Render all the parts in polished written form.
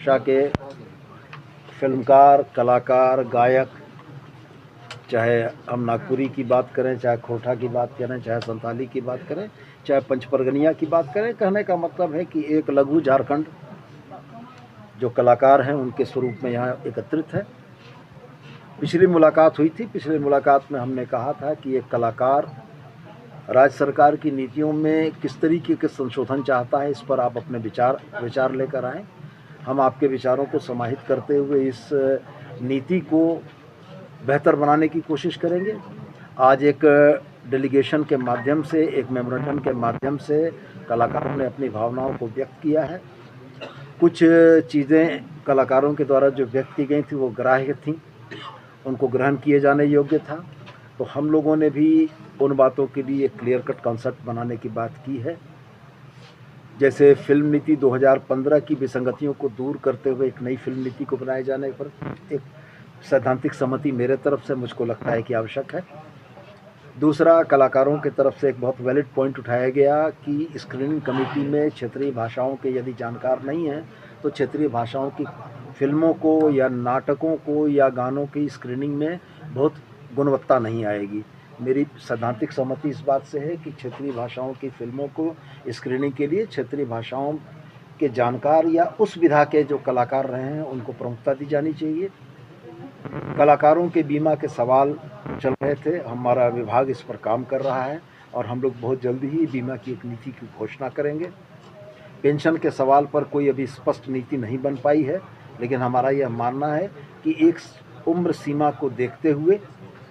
भाषा के फिल्मकार, कलाकार, गायक, चाहे हम नागपुरी की बात करें, चाहे खोरठा की बात करें, चाहे संताली की बात करें, चाहे पंचपरगनिया की बात करें, कहने का मतलब है कि एक लघु झारखंड जो कलाकार हैं उनके स्वरूप में यहाँ एकत्रित है। पिछली मुलाकात हुई थी, पिछली मुलाकात में हमने कहा था कि एक कलाकार राज्य सरकार की नीतियों में किस तरीके के संशोधन चाहता है, इस पर आप अपने विचार लेकर आएँ। हम आपके विचारों को समाहित करते हुए इस नीति को बेहतर बनाने की कोशिश करेंगे। आज एक डेलीगेशन के माध्यम से, एक मेमोरेंडम के माध्यम से कलाकारों ने अपनी भावनाओं को व्यक्त किया है। कुछ चीज़ें कलाकारों के द्वारा जो व्यक्त की गई थी वो ग्राह्य थीं, उनको ग्रहण किए जाने योग्य था। तो हम लोगों ने भी उन बातों के लिए एक क्लियर कट कॉन्सेप्ट बनाने की बात की है। जैसे फिल्म नीति 2015 की विसंगतियों को दूर करते हुए एक नई फिल्म नीति को बनाए जाने पर एक सैद्धांतिक सहमति मेरे तरफ से मुझको लगता है कि आवश्यक है। दूसरा, कलाकारों की तरफ से एक बहुत वैलिड पॉइंट उठाया गया कि स्क्रीनिंग कमेटी में क्षेत्रीय भाषाओं के यदि जानकार नहीं हैं तो क्षेत्रीय भाषाओं की फिल्मों को या नाटकों को या गानों की स्क्रीनिंग में बहुत गुणवत्ता नहीं आएगी। मेरी सैद्धांतिक सहमति इस बात से है कि क्षेत्रीय भाषाओं की फिल्मों को स्क्रीनिंग के लिए क्षेत्रीय भाषाओं के जानकार या उस विधा के जो कलाकार रहे हैं उनको प्रमुखता दी जानी चाहिए। कलाकारों के बीमा के सवाल चल रहे थे, हमारा विभाग इस पर काम कर रहा है और हम लोग बहुत जल्दी ही बीमा की एक नीति की घोषणा करेंगे। पेंशन के सवाल पर कोई अभी स्पष्ट नीति नहीं बन पाई है, लेकिन हमारा यह मानना है कि एक उम्र सीमा को देखते हुए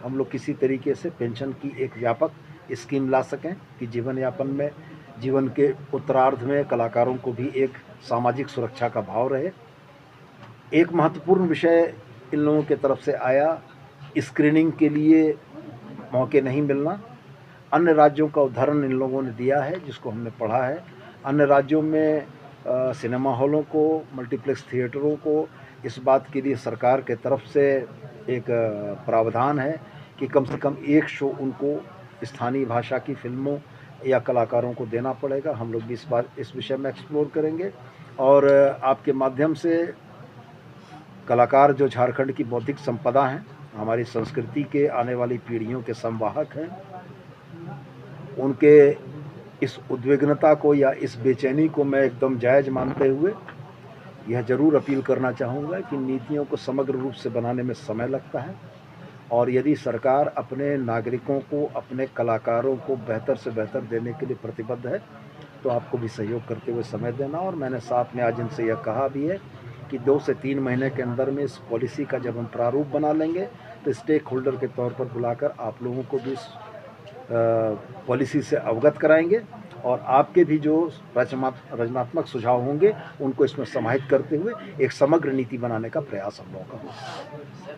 हम लोग किसी तरीके से पेंशन की एक व्यापक स्कीम ला सकें कि जीवन के उत्तरार्ध में कलाकारों को भी एक सामाजिक सुरक्षा का भाव रहे। एक महत्वपूर्ण विषय इन लोगों के तरफ से आया, स्क्रीनिंग के लिए मौके नहीं मिलना। अन्य राज्यों का उदाहरण इन लोगों ने दिया है जिसको हमने पढ़ा है। अन्य राज्यों में सिनेमा हॉलों को, मल्टीप्लेक्स थिएटरों को इस बात के लिए सरकार के तरफ से एक प्रावधान है कि कम से कम एक शो उनको स्थानीय भाषा की फिल्मों या कलाकारों को देना पड़ेगा। हम लोग भी इस विषय में एक्सप्लोर करेंगे और आपके माध्यम से कलाकार जो झारखंड की बौद्धिक संपदा हैं, हमारी संस्कृति के आने वाली पीढ़ियों के संवाहक हैं, उनके इस उद्विग्नता को या इस बेचैनी को मैं एकदम जायज़ मानते हुए यह ज़रूर अपील करना चाहूँगा कि नीतियों को समग्र रूप से बनाने में समय लगता है और यदि सरकार अपने नागरिकों को, अपने कलाकारों को बेहतर से बेहतर देने के लिए प्रतिबद्ध है तो आपको भी सहयोग करते हुए समय देना। और मैंने साथ में आज इनसे यह कहा भी है कि 2 से 3 महीने के अंदर में इस पॉलिसी का जब हम प्रारूप बना लेंगे तो स्टेक होल्डर के तौर पर बुलाकर आप लोगों को भी इस पॉलिसी से अवगत कराएंगे और आपके भी जो रचनात्मक सुझाव होंगे उनको इसमें समाहित करते हुए एक समग्र नीति बनाने का प्रयास हम लोगों का होगा।